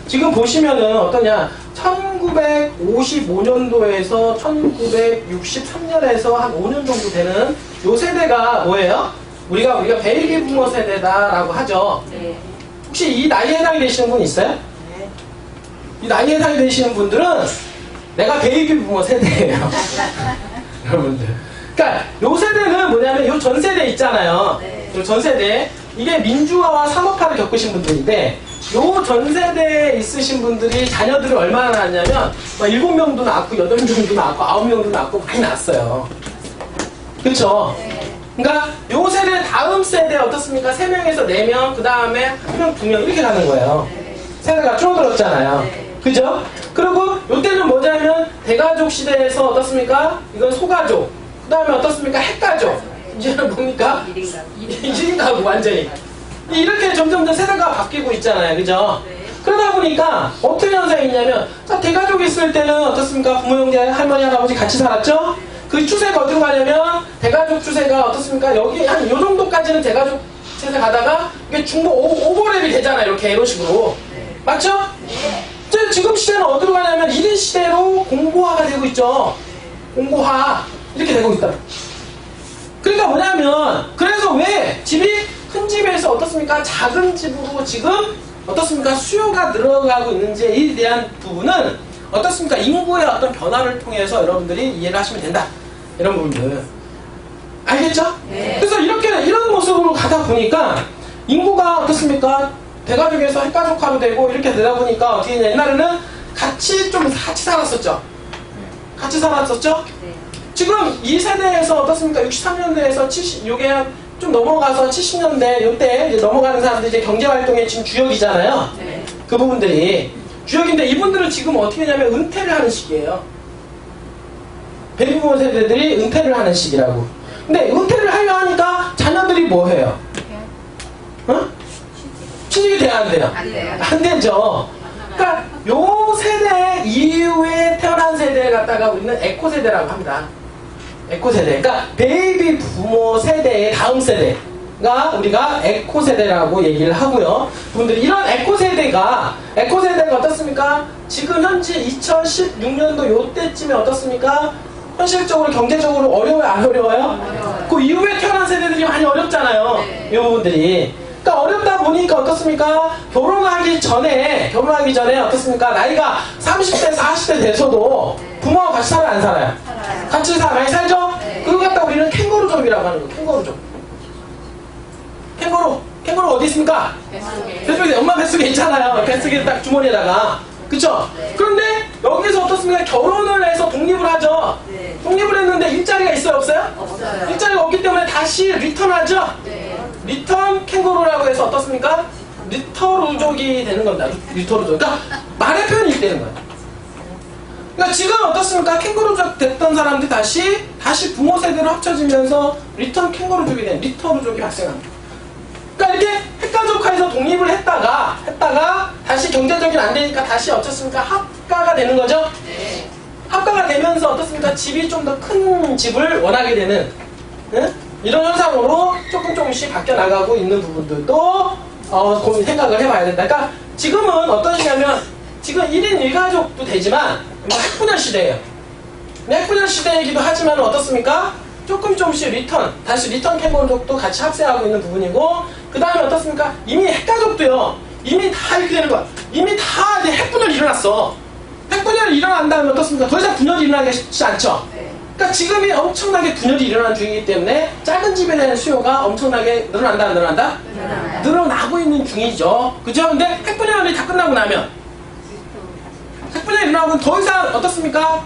지금 보시면은 어떠냐, 1955년도에서 1963년에서 한 5년 정도 되는 요 세대가 뭐예요? 우리가 베이비 부머 세대다라고 하죠. 네. 혹시 이 나이에 해당이 되시는 분 있어요? 네. 이 나이에 해당이 되시는 분들은 내가 베이비 부머 세대예요. 여러분들. 그러니까 요 세대는 뭐냐면 요 전 세대 있잖아요. 네. 요 전 세대. 이게 민주화와 산업화를 겪으신 분들인데 요 전 세대에 있으신 분들이 자녀들을 얼마나 낳았냐면 7명도 낳았고 8명도 낳았고 9명도 낳았고 많이 낳았어요. 그쵸? 네. 그러니까 요 세대 다음 세대 어떻습니까? 3명에서 4명, 그 다음에 1명, 2명 이렇게 가는 거예요. 네. 세대가 줄어들었잖아요. 네. 그죠? 그리고 요때는 뭐냐면 대가족 시대에서 어떻습니까? 이건 소가족. 그 다음에 어떻습니까? 핵가족. 이제는 뭡니까? 1인 가구 완전히. 이렇게 점점 세대가 바뀌고 있잖아요. 그죠? 네. 그러다 보니까 어떤 현상이 있냐면, 자, 대가족이 있을 때는 어떻습니까? 부모, 형제, 할머니, 할아버지 같이 살았죠? 그 추세가 어디로 가냐면, 대가족 추세가 어떻습니까? 여기 한 요 정도까지는 대가족 추세 가다가, 이게 중복 오버랩이 되잖아요. 이런 식으로. 네. 맞죠? 네. 지금 시대는 어디로 가냐면 1인 시대로 공고화가 되고 있죠. 공고화. 이렇게 되고 있다. 그러니까 뭐냐면, 그래서 왜 집이 큰 집에서 어떻습니까? 작은 집으로 지금 어떻습니까? 수요가 늘어가고 있는지에 대한 부분은 어떻습니까? 인구의 어떤 변화를 통해서 여러분들이 이해를 하시면 된다. 이런 부분들. 알겠죠? 네. 그래서 이런 모습으로 가다 보니까 인구가 어떻습니까? 대가족에서 핵가족화로 되고 이렇게 되다 보니까 어떻게 했냐. 옛날에는 같이 살았었죠. 같이 살았었죠? 네. 지금 이 세대에서 어떻습니까? 63년대에서 70, 요게 좀 넘어가서 70년대, 요때 넘어가는 사람들이 이제 경제활동의 지금 주역이잖아요. 네. 그 부분들이. 주역인데 이분들은 지금 어떻게 하냐면 은퇴를 하는 시기예요. 베이비부모 세대들이 은퇴를 하는 시기라고. 근데 은퇴를 하려 하니까 자녀들이 뭐 해요? 어? 취직이 돼야 안 돼요? 안 돼요. 안 되죠. 그러니까 요 세대 이후에 태어난 세대를 갖다가 우리는 에코 세대라고 합니다. 에코 세대. 그러니까 베이비 부모 세대의 다음 세대가 우리가 에코 세대라고 얘기를 하고요. 분들이 이런 에코 세대가 어떻습니까? 지금 현재 2016년도 요때쯤에 어떻습니까? 현실적으로 경제적으로 어려워요, 안 어려워요? 어려워요. 그 이후에 태어난 세대들이 많이 어렵잖아요. 네. 이 부분들이. 그러니까 어렵다 보니까 어떻습니까? 결혼하기 전에 어떻습니까? 나이가 30대, 40대 돼서도 부모와 같이 살아요, 안 살아요? 살아요. 같이 많이 살죠? 네. 그거 갖다 우리는 캥거루족이라고 하는 거예요. 캥거루족. 캥거루 어디 있습니까? 뱃속에. 뱃속에, 엄마 뱃속에 있잖아요. 뱃속에 딱 주머니에다가. 그쵸? 네. 그런데 여기서 어떻습니까? 결혼을 해서 독립을 하죠? 네. 독립을 했는데 일자리가 있어요, 없어요? 없어요. 일자리가 없기 때문에 다시 리턴하죠? 네. 리턴 캥거루라고 해서 어떻습니까? 리터루족이 되는 겁니다. 리터루족. 그러니까 말의 표현이 있다는 거예요. 그러니까 지금 어떻습니까? 캥거루족 됐던 사람들이 다시 부모 세대로 합쳐지면서 리턴 캥거루족이 된 리터루족이 발생합니다. 그러니까 이렇게 핵가족화해서 독립을 했다가 다시 경제적인 안 되니까 다시 어떻습니까? 합가가 되는 거죠? 네. 합가가 되면서 어떻습니까? 집이 좀 더 큰 집을 원하게 되는, 응? 이런 현상으로 조금씩 바뀌어 나가고 있는 부분들도 생각을 해봐야 된다. 그러니까 지금은 어떠시냐면 지금 1인 1가족도 되지만 핵분열 시대예요. 핵분열 시대이기도 하지만 어떻습니까? 조금씩 다시 리턴 캥거루족도 같이 합세하고 있는 부분이고, 그 다음에 어떻습니까? 이미 핵가족도요. 이미 다 이렇게 되는 거야. 이미 다 이제 핵분열이 일어났어. 핵분열이 일어난 다음에 어떻습니까? 더 이상 분열이 일어나기 쉽지 않죠? 네. 그러니까 지금이 엄청나게 분열이 일어나는 중이기 때문에 작은 집에 대한 수요가 엄청나게 늘어난다, 안 늘어난다? 늘어나요. 늘어나고 있는 중이죠. 그죠? 근데 핵분열이 다 끝나고 나면, 핵분열이 일어나면 더 이상 어떻습니까?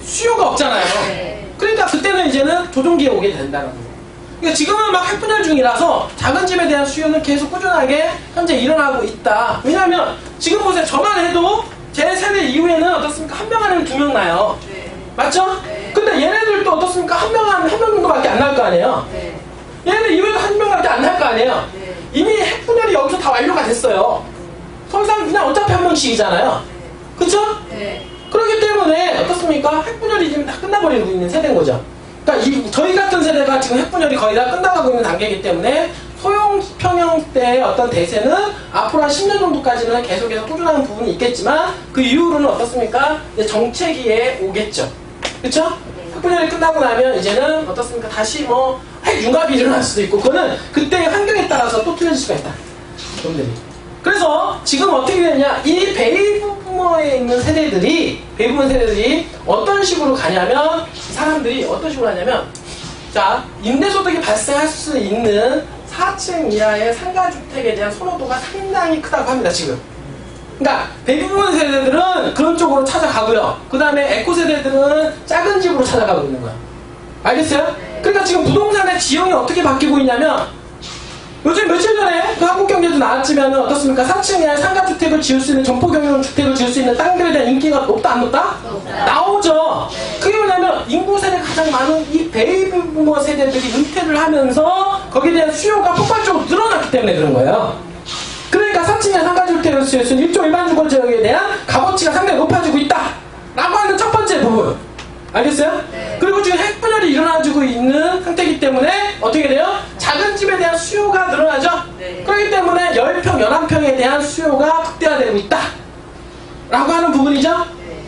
수요가 없잖아요. 네. 그러니까 그때는 이제는 조종기에 오게 된다는 거예요. 그러니까 지금은 막 핵분열 중이라서 작은 집에 대한 수요는 계속 꾸준하게 현재 일어나고 있다. 왜냐하면 지금 보세요. 저만 해도 제 세대 이후에는 어떻습니까? 한 명 아니면 2명 나요. 네. 맞죠? 네. 근데 얘네들도 어떻습니까? 한 명 정도밖에 안 날 거 아니에요? 네. 얘네들 이후에도 한 명밖에 안 날 거 아니에요? 네. 이미 핵분열이 여기서 다 완료가 됐어요. 설상 그냥 어차피 한 명씩이잖아요. 그쵸? 네. 그렇기 때문에 어떻습니까? 핵분열이 지금 다 끝나버리고 있는 세대인 거죠. 그러니까 저희 같은 세대가 지금 핵분열이 거의 다 끝나가고 있는 단계이기 때문에 소형 평형 때의 어떤 대세는 앞으로 한 10년 정도까지는 계속해서 꾸준한 부분이 있겠지만 그 이후로는 어떻습니까? 이제 정체기에 오겠죠. 그쵸? 학분열이 끝나고 나면 이제는 어떻습니까? 다시 뭐 융합이 일어날 수도 있고 그거는 그때의 환경에 따라서 또 틀려질 수가 있다. 여러분들이. 그래서 지금 어떻게 되냐? 이 베이비부머에 있는 세대들이 어떤 식으로 가냐면 사람들이 어떤 식으로 하냐면 자 임대소득이 발생할 수 있는 4층 이하의 상가주택에 대한 선호도가 상당히 크다고 합니다. 지금. 그러니까 베이비부머 세대들은 그런 쪽으로 찾아가고요. 그 다음에 에코 세대들은 작은 집으로 찾아가고 있는 거야. 알겠어요? 그러니까 지금 부동산의 지형이 어떻게 바뀌고 있냐면 요즘 며칠 전에 그 한국경제도 나왔지만 어떻습니까? 4층 이하의 상가주택을 지을 수 있는 점포경영 주택을 지을 수 있는 땅들에 대한 인기가 높다 안 높다? 나오죠. 그게 뭐냐면 인구 세대가 가장 많은 이 베이비부머 세대들이 은퇴를 하면서 거기에 대한 수요가 폭발적으로 늘어났기 때문에 그런 거예요. 그러니까 4층 이하 상가주택을 지을 수 있는 일종 일반 주거지역에 대한 값어치가 상당히 높아지고 있다 라고 하는 첫 번째 부분. 알겠어요? 네. 그리고 지금 핵분열이 일어나지고 있는 상태이기 때문에 어떻게 돼요? 작은 집에 대한 수요가 늘어나죠? 네. 그렇기 때문에 10평, 11평에 대한 수요가 극대화되고 있다 라고 하는 부분이죠? 네.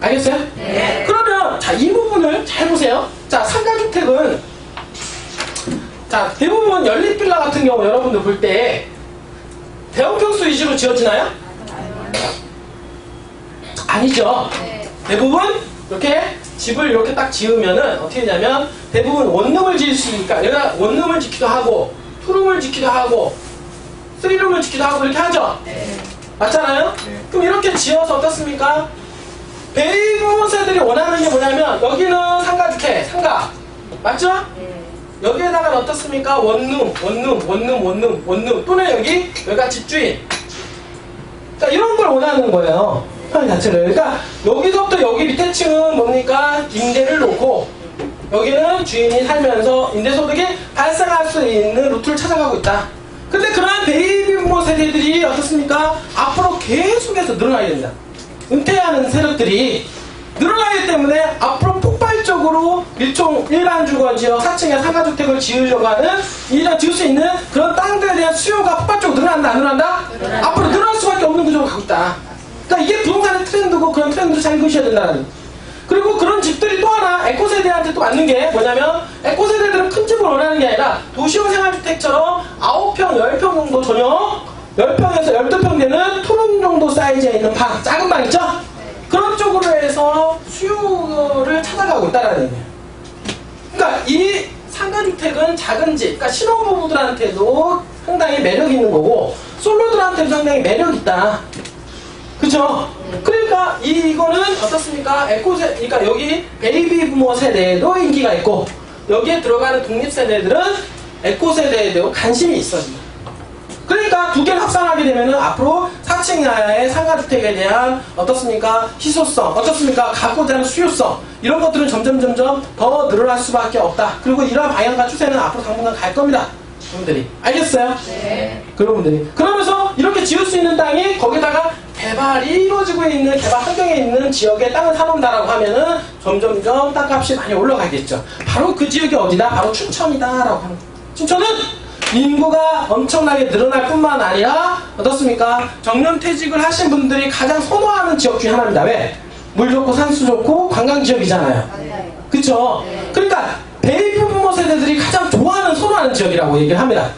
알겠어요? 네. 그러면 자, 이 부분을 잘 보세요. 자, 상가주택은 자, 대부분 연립빌라 같은 경우 여러분들 볼 때 대형평수 위주로 지어지나요? 아니죠. 네. 대부분 이렇게 집을 이렇게 딱 지으면은 어떻게 되냐면 대부분 원룸을 지을 수 있으니까 얘가 원룸을 짓기도 하고 투룸을 짓기도 하고 쓰리룸을 짓기도 하고 이렇게 하죠? 네. 맞잖아요? 네. 그럼 이렇게 지어서 어떻습니까? 베이비부머 세대들이 원하는 게 뭐냐면 여기는 상가주택, 상가 맞죠? 네. 여기에다가 어떻습니까? 원룸 또는 여기가 집주인 자 이런 걸 원하는 거예요. 자체를. 그러니까 여기서부터 여기 밑에 층은 뭡니까? 임대를 놓고 여기는 주인이 살면서 임대소득이 발생할 수 있는 루트를 찾아가고 있다. 근데 그러한 베이비부머 세대들이 어떻습니까? 앞으로 계속해서 늘어나야 됩니다. 은퇴하는 세력들이 늘어나기 때문에 앞으로 폭발적으로 일종 일반 주거지역 4층의 상가주택을 지으려고 하는 지을 수 있는 그런 땅들에 대한 수요가 폭발적으로 늘어난다 안 늘어난다? 앞으로 늘어날 수밖에 없는 구조로 가고 있다. 그러니까 이게 부동산의 트렌드고 그런 트렌드를 잘 읽으셔야 된다는. 그리고 그런 집들이 또 하나 에코세대한테 또 맞는 게 뭐냐면 에코세대들은 큰 집을 원하는 게 아니라 도시형 생활주택처럼 9평, 10평 정도 전용 10평에서 12평 되는 투룸 정도 사이즈에 있는 방, 작은 방 있죠? 그런 쪽으로 해서 수요를 찾아가고 있다는 얘기예요. 그러니까 이 상가주택은 작은 집, 그러니까 신혼부부들한테도 상당히 매력 있는 거고 솔로들한테도 상당히 매력 있다. 그죠? 그러니까 이거는 어떻습니까? 그러니까 여기 베이비부머 세대에도 인기가 있고 여기에 들어가는 독립세대들은 에코세대에도 관심이 있어집니다. 그러니까 두 개를 합산하게 되면은 앞으로 4층 이하의 상가주택에 대한 어떻습니까? 희소성, 어떻습니까? 갖고자 하는 수요성 이런 것들은 점점 더 늘어날 수밖에 없다. 그리고 이러한 방향과 추세는 앞으로 당분간 갈 겁니다. 여러분들이 알겠어요? 네. 여러분들이 그러면서 이렇게 지을 수 있는 땅이 거기다가 개발이 이루어지고 있는 개발 환경에 있는 지역에 땅을 사놓는다라고 하면은 점점점 땅값이 많이 올라가겠죠. 바로 그 지역이 어디다? 바로 춘천이다라고 하는 거예요. 춘천은 인구가 엄청나게 늘어날 뿐만 아니라 어떻습니까? 정년퇴직을 하신 분들이 가장 선호하는 지역 중에 하나입니다. 왜? 물 좋고 산수 좋고 관광 지역이잖아요. 그쵸? 그러니까 베이비부머 세대들이 가장 좋아하는 선호하는 지역이라고 얘기를 합니다.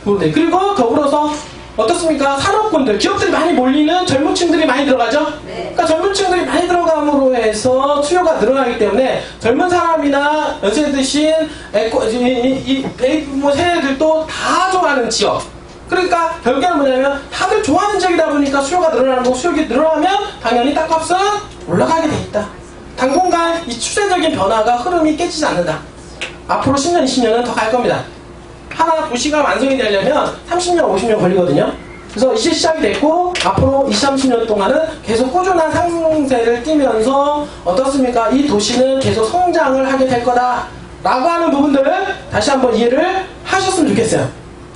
그리고 더불어서 어떻습니까? 산업군들, 기업들이 많이 몰리는 젊은 층들이 많이 들어가죠? 네. 그러니까 젊은 층들이 많이 들어감으로 해서 수요가 늘어나기 때문에 젊은 사람이나 연세 드신 이 베이비부머 세대들도 다 좋아하는 지역. 그러니까 결국에는 뭐냐면 다들 좋아하는 지역이다 보니까 수요가 늘어나는 거고 수요가 늘어나면 당연히 땅값은 올라가게 돼 있다. 당분간 이 추세적인 변화가 흐름이 깨지지 않는다. 앞으로 10년, 20년은 더 갈 겁니다. 하나 도시가 완성이 되려면 30년, 50년 걸리거든요. 그래서 이제 시작이 됐고 앞으로 20, 30년 동안은 계속 꾸준한 상승세를 띠면서 어떻습니까? 이 도시는 계속 성장을 하게 될 거다 라고 하는 부분들을 다시 한번 이해를 하셨으면 좋겠어요.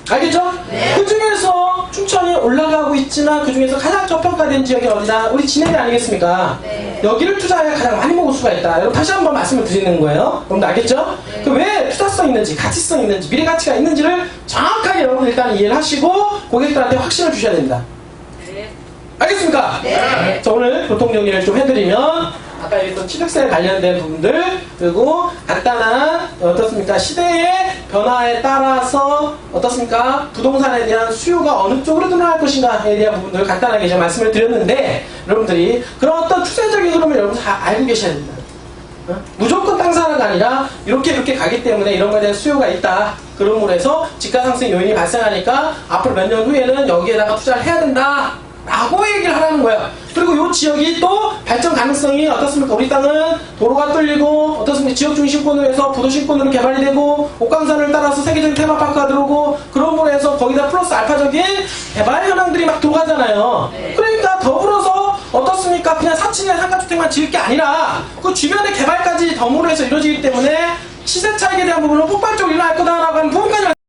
알겠죠? 네. 그 중에서 춘천이 올라가고 있지만 그 중에서 가장 저평가된 지역이 어디다? 우리 진해대 아니겠습니까? 네. 여기를 투자해야 가장 많이 먹을 수가 있다. 여러분 다시 한번 말씀을 드리는 거예요. 여러분 알겠죠? 네. 그 왜 투자성 필요성 있는지, 가치성 있는지, 미래 가치가 있는지를 정확하게 여러분 일단 이해를 하시고 고객들한테 확신을 주셔야 됩니다. 알겠습니까? 네. 자, 오늘 교통 정리를 좀 해드리면 아까 얘기했던 취득세 관련된 부분들, 그리고 간단한 어떻습니까? 시대의 변화에 따라서 어떻습니까? 부동산에 대한 수요가 어느 쪽으로 늘어날 것인가에 대한 부분들을 간단하게 제가 말씀을 드렸는데, 여러분들이 그런 어떤 추세적인 흐름을 여러분 다 알고 계셔야 됩니다. 무조건 땅 사라가 아니라 이렇게 가기 때문에 이런 거에 대한 수요가 있다. 그러므로 해서 집가 상승 요인이 발생하니까 앞으로 몇 년 후에는 여기에다가 투자를 해야 된다 라고 얘기를 하라는 거예요. 그리고 이 지역이 또 발전 가능성이 어떻습니까? 우리 땅은 도로가 뚫리고 어떻습니까? 지역 중심권으로 해서 부도심권으로 개발이 되고 옥강산을 따라서 세계적인 테마파크가 들어오고, 그러므로 해서 거기다 플러스 알파적인 개발 현황들이 막 들어가잖아요. 그러니까 더불어서 어떻습니까? 그냥 4층에 상가주택만 지을 게 아니라 그 주변의 개발까지 덤으로 해서 이루어지기 때문에 시세 차익에 대한 부분은 폭발적으로 일어날 거다라고 하는 부분까지